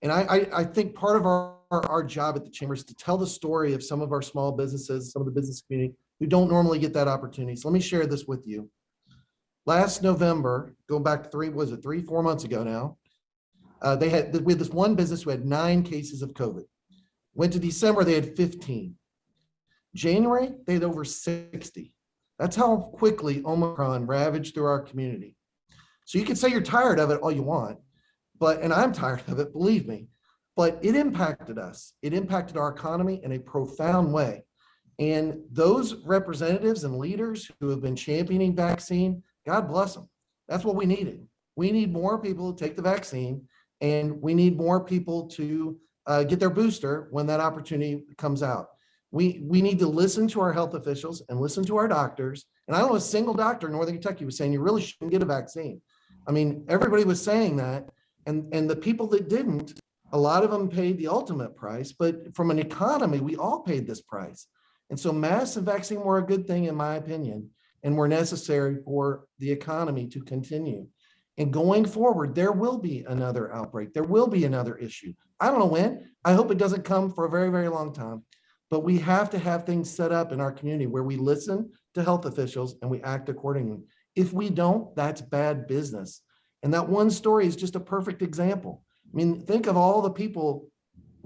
[SPEAKER 4] And I think part of our job at the Chamber is to tell the story of some of our small businesses, some of the business community who don't normally get that opportunity. So let me share this with you. Last November, going back to 4 months ago now, we had this one business who had 9 cases of COVID. Went to December, they had 15. January, they had over 60. That's how quickly Omicron ravaged through our community. So you can say you're tired of it all you want, and I'm tired of it, believe me, but it impacted us. It impacted our economy in a profound way. And those representatives and leaders who have been championing vaccine, God bless them. That's what we needed. We need more people to take the vaccine, and we need more people to get their booster when that opportunity comes out. We need to listen to our health officials and listen to our doctors. And I don't know a single doctor in Northern Kentucky was saying you really shouldn't get a vaccine. I mean, everybody was saying that. And the people that didn't, a lot of them paid the ultimate price. But from an economy, we all paid this price. And so masks and vaccine were a good thing, in my opinion, and were necessary for the economy to continue. And going forward, there will be another outbreak. There will be another issue. I don't know when. I hope it doesn't come for a very, very long time. But we have to have things set up in our community where we listen to health officials and we act accordingly. If we don't, that's bad business. And that one story is just a perfect example. I mean, think of all the people,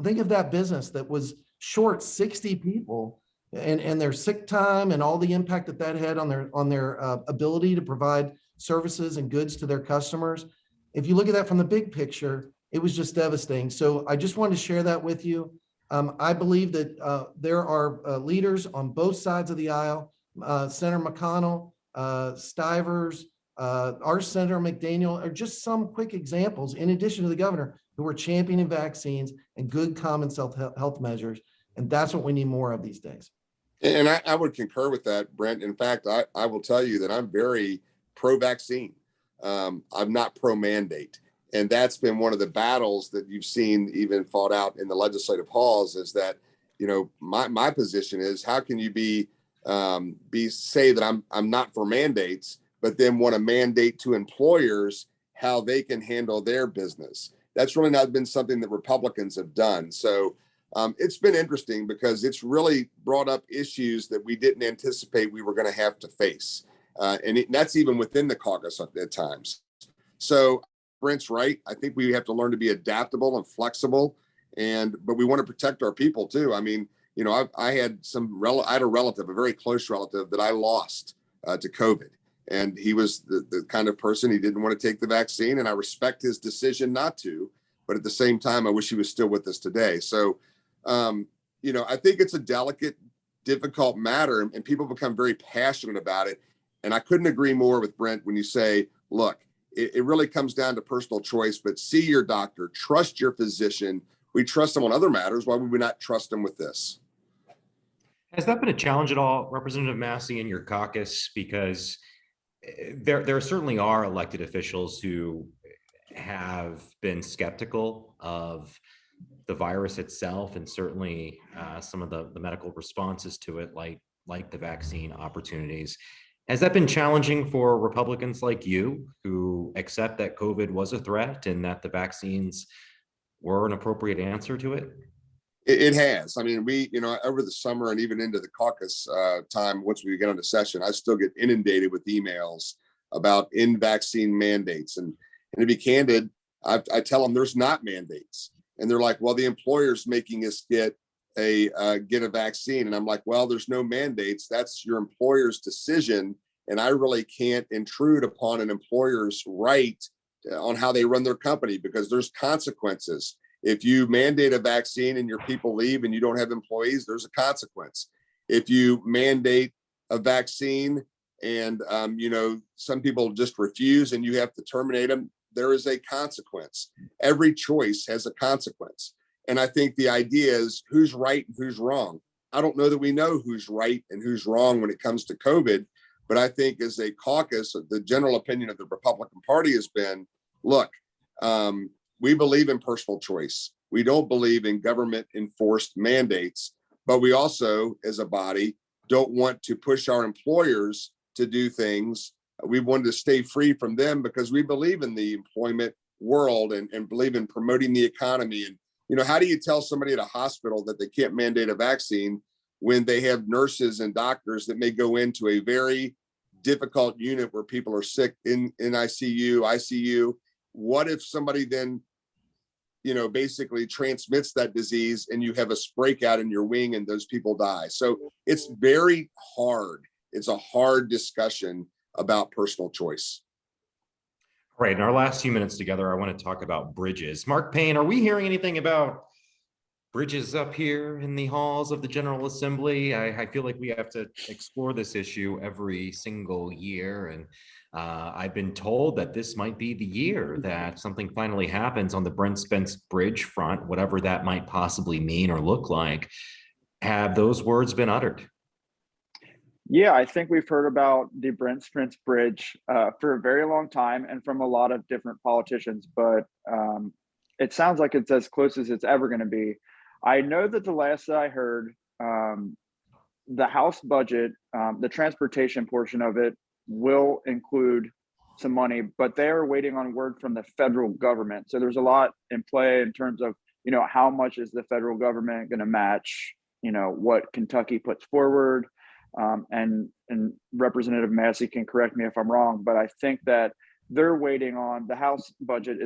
[SPEAKER 4] think of that business that was short 60 people and their sick time and all the impact that had on their ability to provide services and goods to their customers. If you look at that from the big picture, it was just devastating. So I just wanted to share that with you. I believe that there are leaders on both sides of the aisle, Senator McConnell, Stivers, our Senator McDaniel are just some quick examples in addition to the governor who are championing vaccines and good common sense health measures. And that's what we need more of these days.
[SPEAKER 3] And I would concur with that, Brent. In fact, I will tell you that I'm very pro-vaccine. I'm not pro-mandate. And that's been one of the battles that you've seen even fought out in the legislative halls, is that, you know, my position is, how can you say that I'm not for mandates, but then want to mandate to employers how they can handle their business? That's really not been something that Republicans have done. So it's been interesting because it's really brought up issues that we didn't anticipate we were going to have to face. And that's even within the caucus at times. So Brent's right. I think we have to learn to be adaptable and flexible, but we want to protect our people too. I mean, you know, I had a relative, a very close relative that I lost to COVID. And he was the kind of person, he didn't want to take the vaccine, and I respect his decision not to, but at the same time, I wish he was still with us today. So, you know, I think it's a delicate, difficult matter, and people become very passionate about it. And I couldn't agree more with Brent when you say, look, it really comes down to personal choice, but see your doctor, trust your physician. We trust them on other matters. Why would we not trust them with this?
[SPEAKER 1] Has that been a challenge at all, Representative Massey, in your caucus? Because there certainly are elected officials who have been skeptical of the virus itself, and certainly some of the medical responses to it, like the vaccine opportunities. Has that been challenging for Republicans like you, who accept that COVID was a threat and that the vaccines were an appropriate answer to it?
[SPEAKER 3] It has. I mean, you know, over the summer and even into the caucus time, once we get into session, I still get inundated with emails about in-vaccine mandates. And to be candid, I tell them there's not mandates. And they're like, well, the employer's making us get a vaccine. And I'm like, well, there's no mandates. That's your employer's decision. And I really can't intrude upon an employer's right on how they run their company, because there's consequences. If you mandate a vaccine and your people leave and you don't have employees, there's a consequence. If you mandate a vaccine and, you know, some people just refuse and you have to terminate them, there is a consequence. Every choice has a consequence. And I think the idea is, who's right and who's wrong? I don't know that we know who's right and who's wrong when it comes to COVID, but I think as a caucus, the general opinion of the Republican Party has been, look, we believe in personal choice. We don't believe in government enforced mandates, but we also, as a body, don't want to push our employers to do things. We wanted to stay free from them because we believe in the employment world and believe in promoting the economy. And, you know, how do you tell somebody at a hospital that they can't mandate a vaccine when they have nurses and doctors that may go into a very difficult unit where people are sick in ICU? What if somebody then, you know, basically transmits that disease and you have a breakout in your wing and those people die? So it's very hard. It's a hard discussion about personal choice.
[SPEAKER 1] All right, in our last few minutes together, I want to talk about bridges. Mark Payne, are we hearing anything about bridges up here in the halls of the General Assembly? I feel like we have to explore this issue every single year. And I've been told that this might be the year that something finally happens on the Brent Spence Bridge front, whatever that might possibly mean or look like. Have those words been uttered?
[SPEAKER 2] Yeah, I think we've heard about the Brent Spence Bridge for a very long time and from a lot of different politicians, but it sounds like it's as close as it's ever going to be. I know that the last that I heard, the House budget, the transportation portion of it will include some money, but they are waiting on word from the federal government. So there's a lot in play in terms of, you know, how much is the federal government going to match, you know, what Kentucky puts forward. And Representative Massey can correct me if I'm wrong, but I think that they're waiting on the House budget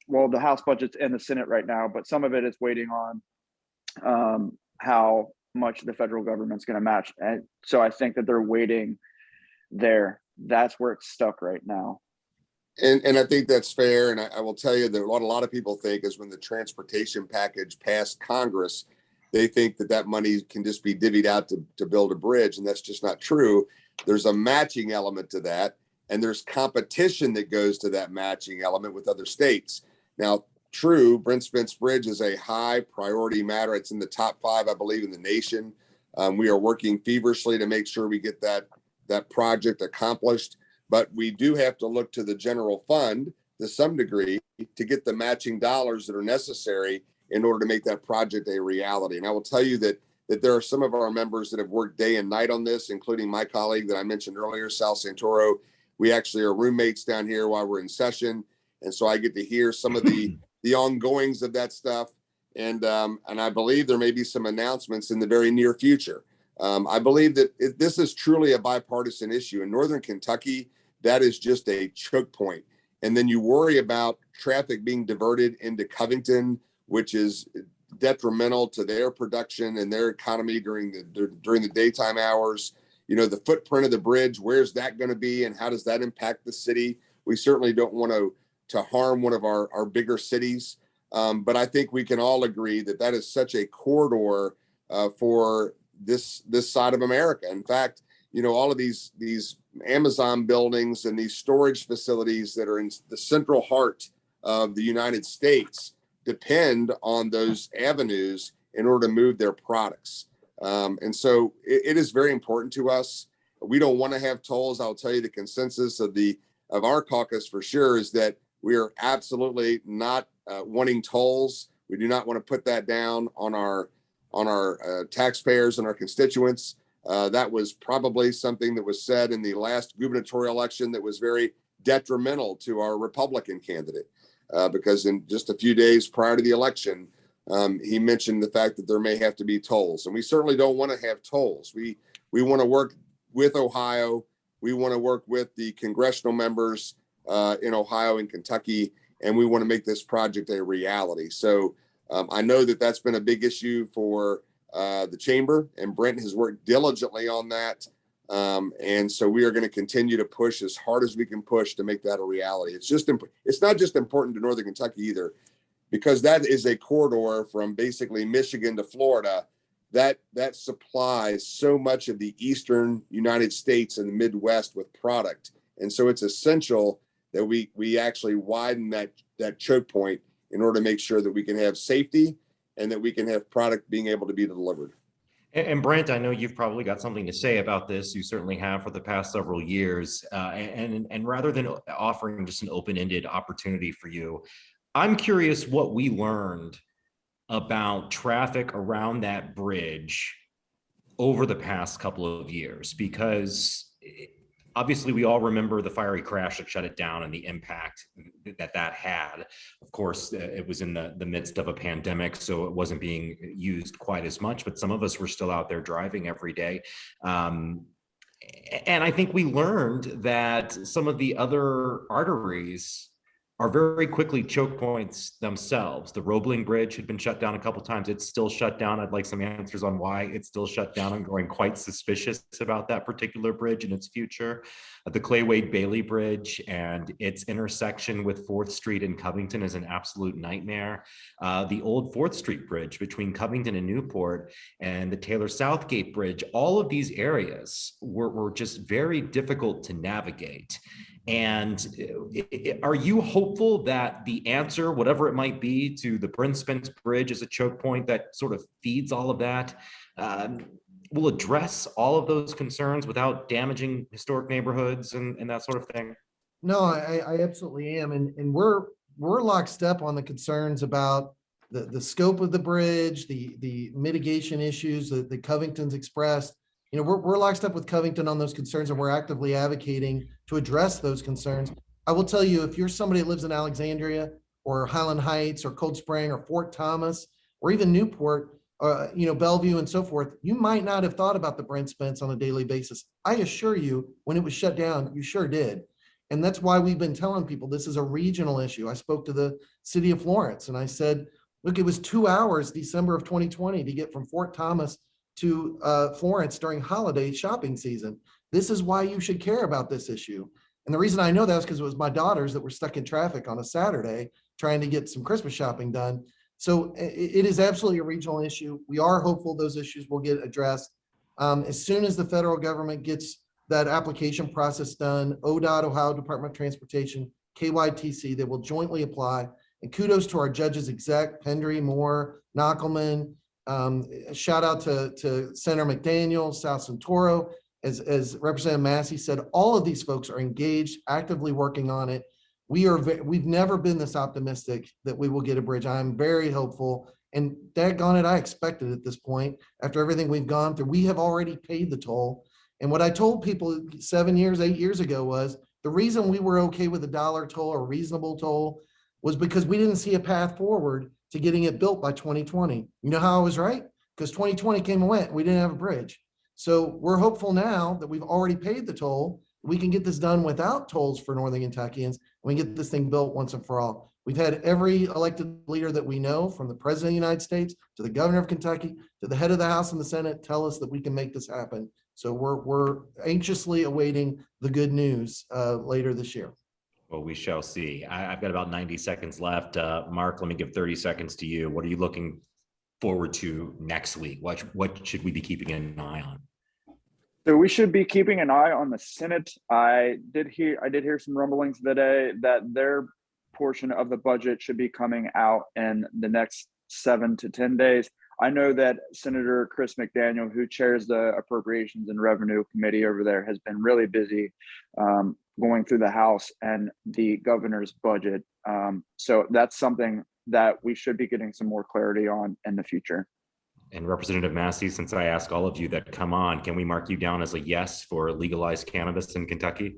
[SPEAKER 2] the House budget's in the Senate right now, but some of it is waiting on how much the federal government's going to match. And so I think that they're waiting there. That's where it's stuck right now.
[SPEAKER 3] And I think that's fair. And I will tell you that what a lot of people think is when the transportation package passed Congress, they think that money can just be divvied out to build a bridge. And that's just not true. There's a matching element to that. And there's competition that goes to that matching element with other states. Now, true, Brent Spence Bridge is a high priority matter. It's in the top 5, I believe, in the nation. We are working feverishly to make sure we get that project accomplished. But we do have to look to the general fund to some degree to get the matching dollars that are necessary in order to make that project a reality. And I will tell you that there are some of our members that have worked day and night on this, including my colleague that I mentioned earlier, Sal Santoro. We actually are roommates down here while we're in session. And so I get to hear some of the ongoings of that stuff. And I believe there may be some announcements in the very near future. I believe that this is truly a bipartisan issue. In Northern Kentucky, that is just a choke point. And then you worry about traffic being diverted into Covington, which is detrimental to their production and their economy during the daytime hours. You know, the footprint of the bridge, where's that going to be and how does that impact the city? We certainly don't want to harm one of our bigger cities. But I think we can all agree that that is such a corridor for this side of America. In fact, you know, all of these Amazon buildings and these storage facilities that are in the central heart of the United States depend on those avenues in order to move their products. And so it is very important to us. We don't want to have tolls. I'll tell you the consensus of our caucus for sure is that we are absolutely not wanting tolls. We do not want to put that down on our taxpayers and our constituents. That was probably something that was said in the last gubernatorial election that was very detrimental to our Republican candidate, because in just a few days prior to the election, he mentioned the fact that there may have to be tolls, and we certainly don't want to have tolls. We want to work with Ohio. We want to work with the congressional members in Ohio and Kentucky, and we want to make this project a reality. So I know that that's been a big issue for the chamber, and Brent has worked diligently on that. And so we are going to continue to push as hard as we can push to make that a reality. It's not just important to Northern Kentucky either, because that is a corridor from basically Michigan to Florida that supplies so much of the eastern United States and the Midwest with product. And so it's essential that we actually widen that choke point in order to make sure that we can have safety and that we can have product being able to be delivered.
[SPEAKER 1] And Brent, I know you've probably got something to say about this. You certainly have for the past several years. And rather than offering just an open-ended opportunity for you, I'm curious what we learned about traffic around that bridge over the past couple of years, because obviously we all remember the fiery crash that shut it down and the impact that had. Of course, it was in the midst of a pandemic, so it wasn't being used quite as much, but some of us were still out there driving every day. And I think we learned that some of the other arteries are very quickly choke points themselves. The Roebling Bridge had been shut down a couple of times. It's still shut down. I'd like some answers on why it's still shut down. I'm growing quite suspicious about that particular bridge and its future. The Clay Wade Bailey Bridge and its intersection with 4th Street in Covington is an absolute nightmare. The old 4th Street Bridge between Covington and Newport, and the Taylor Southgate Bridge, all of these areas were just very difficult to navigate. And are you hopeful that the answer, whatever it might be, to the Brent Spence Bridge as a choke point that sort of feeds all of that, will address all of those concerns without damaging historic neighborhoods and that sort of thing?
[SPEAKER 4] No, I absolutely am. And we're lockstep on the concerns about the scope of the bridge, the mitigation issues that Covington's expressed. You know, we're lockstep with Covington on those concerns, and we're actively advocating to address those concerns. I will tell you, if you're somebody that lives in Alexandria or Highland Heights or Cold Spring or Fort Thomas or even Newport, Bellevue and so forth, you might not have thought about the Brent Spence on a daily basis. I assure you, when it was shut down, you sure did. And that's why we've been telling people this is a regional issue. I spoke to the city of Florence and I said, look, it was 2 hours, December of 2020, to get from Fort Thomas to Florence during holiday shopping season. This is why you should care about this issue. And the reason I know that is because it was my daughters that were stuck in traffic on a Saturday trying to get some Christmas shopping done. So it is absolutely a regional issue. We are hopeful those issues will get addressed. As soon as the federal government gets that application process done, ODOT, Ohio Department of Transportation, KYTC, they will jointly apply. And kudos to our judges exec, Pendry, Moore, Knockelman. Shout out to Senator McDaniel, South Santoro. As Representative Massey said, all of these folks are engaged, actively working on it. We've never been this optimistic that we will get a bridge. I'm very hopeful. And daggone it, I expected at this point, after everything we've gone through, we have already paid the toll. And what I told people 8 years ago was the reason we were okay with a $1 toll or reasonable toll was because we didn't see a path forward to getting it built by 2020. You know how I was right? Because 2020 came and went, we didn't have a bridge. So we're hopeful now that we've already paid the toll, we can get this done without tolls for Northern Kentuckians, and we get this thing built once and for all. We've had every elected leader that we know, from the President of the United States to the Governor of Kentucky to the head of the House and the Senate, tell us that we can make this happen. So we're anxiously awaiting the good news later this year.
[SPEAKER 1] Well, we shall see. I've got about 90 seconds left. Mark, let me give 30 seconds to you. What are you looking forward to next week? What should we be keeping an eye on?
[SPEAKER 2] So we should be keeping an eye on the Senate. I did hear some rumblings today that their portion of the budget should be coming out in the next 7 to 10 days. I know that Senator Chris McDaniel, who chairs the Appropriations and Revenue Committee over there, has been really busy going through the House and the governor's budget. So that's something that we should be getting some more clarity on in the future.
[SPEAKER 1] And Representative Massey, since I ask all of you that come on, can we mark you down as a yes for legalized cannabis in Kentucky?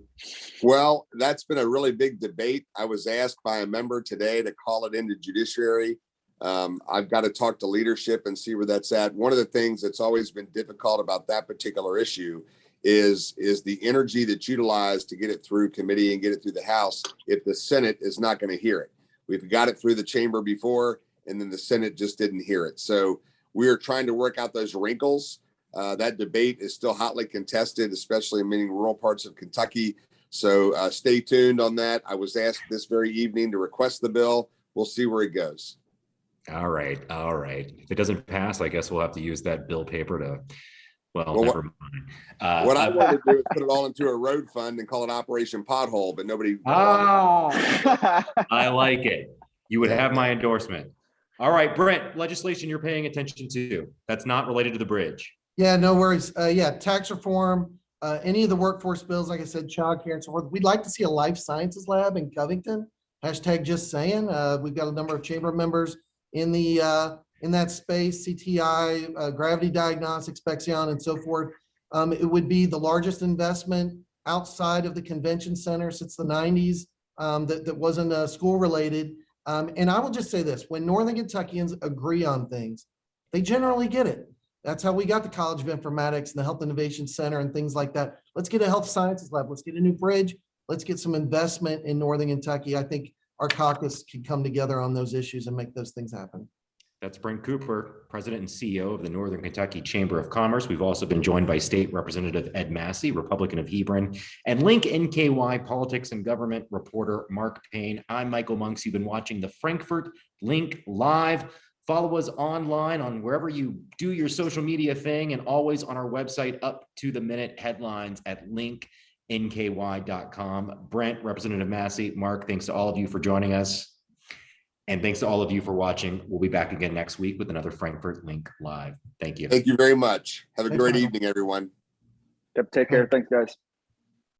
[SPEAKER 3] Well, that's been a really big debate. I was asked by a member today to call it into judiciary. I've got to talk to leadership and see where that's at. One of the things that's always been difficult about that particular issue is the energy that's utilized to get it through committee and get it through the House if the Senate is not going to hear it. We've got it through the chamber before, and then the Senate just didn't hear it. So we are trying to work out those wrinkles. That debate is still hotly contested, especially in many rural parts of Kentucky. So stay tuned on that. I was asked this very evening to request the bill. We'll see where it goes.
[SPEAKER 1] All right. If it doesn't pass, I guess we'll have to use that bill paper to, never mind.
[SPEAKER 3] What I want to do is put it all into a road fund and call it Operation Pothole, but nobody.
[SPEAKER 1] Oh, I like it. You would have my endorsement. All right, Brent, legislation you're paying attention to that's not related to the bridge.
[SPEAKER 4] Yeah, no worries. Tax reform, any of the workforce bills, like I said, childcare and so forth. We'd like to see a life sciences lab in Covington. Hashtag just saying. We've got a number of chamber members in that space, CTI, gravity diagnostics, Spexion, and so forth. It would be the largest investment outside of the convention center since the 90s that wasn't school related. And I will just say this, when Northern Kentuckians agree on things, they generally get it. That's how we got the College of Informatics and the Health Innovation Center and things like that. Let's get a health sciences lab. Let's get a new bridge. Let's get some investment in Northern Kentucky. I think our caucus can come together on those issues and make those things happen. That's
[SPEAKER 1] Brent Cooper, President and CEO of the Northern Kentucky Chamber of Commerce. We've also been joined by State Representative Ed Massey, Republican of Hebron, and Link NKY politics and government reporter Mark Payne. I'm Michael Monks. You've been watching the Frankfort Link Live. Follow us online on wherever you do your social media thing, and always on our website, up to the minute headlines at linknky.com. Brent, Representative Massey, Mark, thanks to all of you for joining us. And thanks to all of you for watching. We'll be back again next week with another Frankfort Link Live. Thank you.
[SPEAKER 3] Thank you very much. Have a great evening, everyone.
[SPEAKER 2] Yep, take care. Thanks, guys.